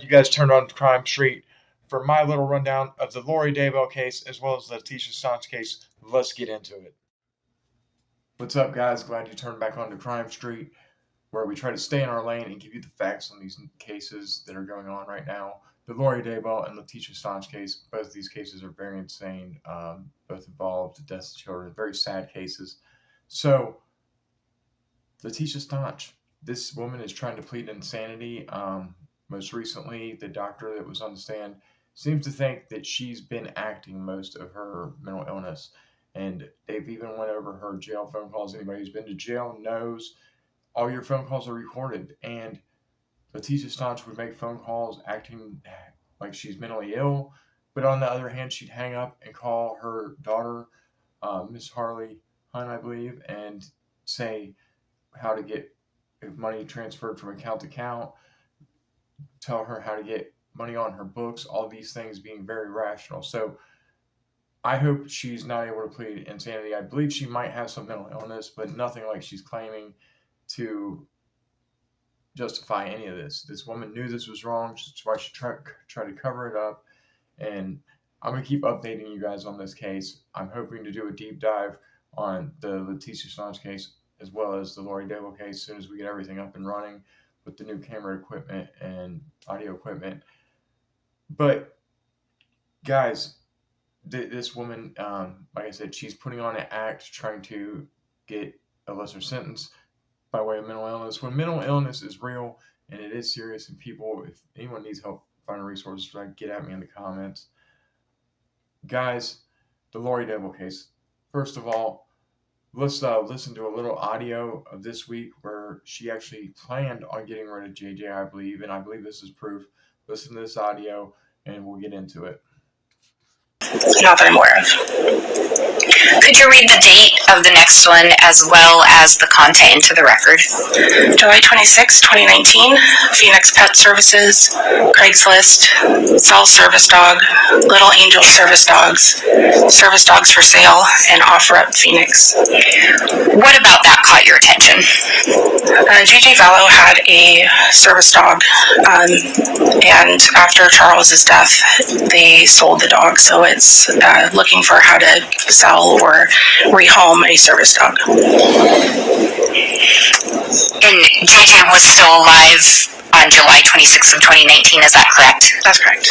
You guys turned on Crime Street for my little rundown of the Lori Daybell case as well as the Leticia Stauch case. Let's get into it. What's up, guys? Glad you turned back on to Crime Street, where we try to stay in our lane and give you the facts on these cases that are going on right now. The Lori Daybell and Leticia Stauch case, both of these cases are very insane. Both involved the deaths of children, very sad cases. So, Leticia Stauch, this woman is trying to plead insanity. Most recently, the doctor that was on the stand seems to think that she's been acting most of her mental illness. And they've even went over her jail phone calls. Anybody who's been to jail knows all your phone calls are recorded. And Leticia Stauch would make phone calls acting like she's mentally ill. But on the other hand, she'd hang up and call her daughter, Miss Harley Hunt, I believe, and say how to get money transferred from account to account, tell her how to get money on her books, all these things being very rational. So I hope she's not able to plead insanity. I believe she might have some mental illness, but nothing like she's claiming to justify any of this. This woman knew this was wrong. That's why she tried to cover it up. And I'm going to keep updating you guys on this case. I'm hoping to do a deep dive on the Leticia Stauch case as well as the Lori Daybell case as soon as we get everything up and running with the new camera equipment and audio equipment. But, guys, this woman, like I said, she's putting on an act trying to get a lesser sentence by way of mental illness. When mental illness is real and it is serious, and people, if anyone needs help finding resources for that, get at me in the comments. Guys, the Lori Daybell case. First of all, let's listen to a little audio of this week where she actually planned on getting rid of JJ, I believe, and I believe this is proof. Listen to this audio, and we'll get into it. Not that I'm aware of. Could you read the date of the next one as well as the content into the record? July 26, 2019, Phoenix Pet Services, Craigslist, Sell Service Dog, Little Angel Service Dogs for sale, and Offer Up Phoenix. What about that caught your attention? JJ Vallow had a service dog, and after Charles's death, they sold the dog, so it's looking for how to sell or rehome a service dog. And JJ was still alive on July 26th of 2019, is that correct? That's correct.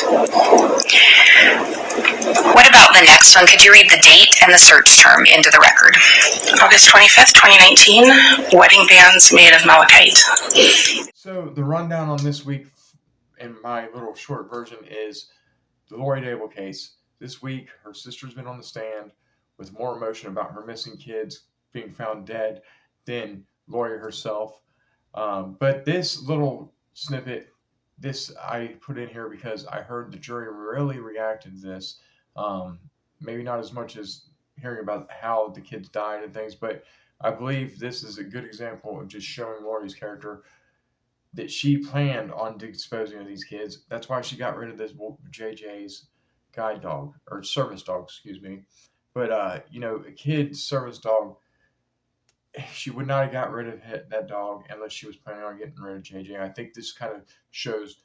What about the next one? Could you read the date and the search term into the record? August 25th, 2019, wedding bands made of malachite. So the rundown on this week in my little short version is the Lori Daybell case. This week, her sister's been on the stand with more emotion about her missing kids being found dead than Lori herself. But this little snippet, this I put in here because I heard the jury really reacted to this. Maybe not as much as hearing about how the kids died and things, but I believe this is a good example of just showing Lori's character, that she planned on disposing of these kids. That's why she got rid of this JJ's guide dog, or service dog, excuse me. But, a kid service dog, she would not have got rid of that dog unless she was planning on getting rid of JJ. I think this kind of shows,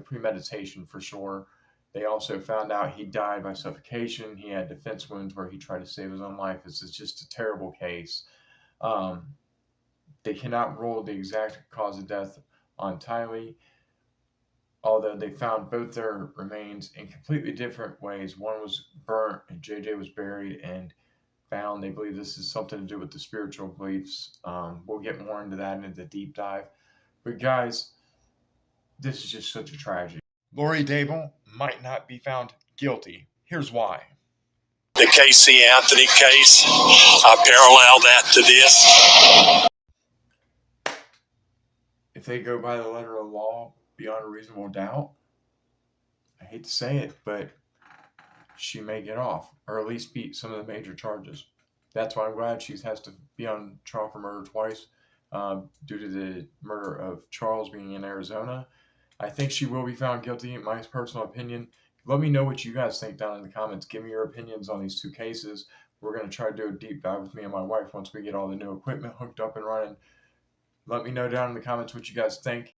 premeditation for sure. They also found out he died by suffocation. He had defense wounds where he tried to save his own life. It's just a terrible case. They cannot rule the exact cause of death on Tylee, although they found both their remains in completely different ways. One was burnt and JJ was buried and found. They believe this is something to do with the spiritual beliefs. We'll get more into that in the deep dive. But guys, this is just such a tragedy. Lori Daybell might not be found guilty. Here's why. The Casey Anthony case, I parallel that to this. If they go by the letter of the law beyond a reasonable doubt, I hate to say it, but she may get off, or at least beat some of the major charges. That's why I'm glad she has to be on trial for murder twice, due to the murder of Charles being in Arizona. I think she will be found guilty, in my personal opinion. Let me know what you guys think down in the comments. Give me your opinions on these two cases. We're going to try to do a deep dive with me and my wife once we get all the new equipment hooked up and running. Let me know down in the comments what you guys think.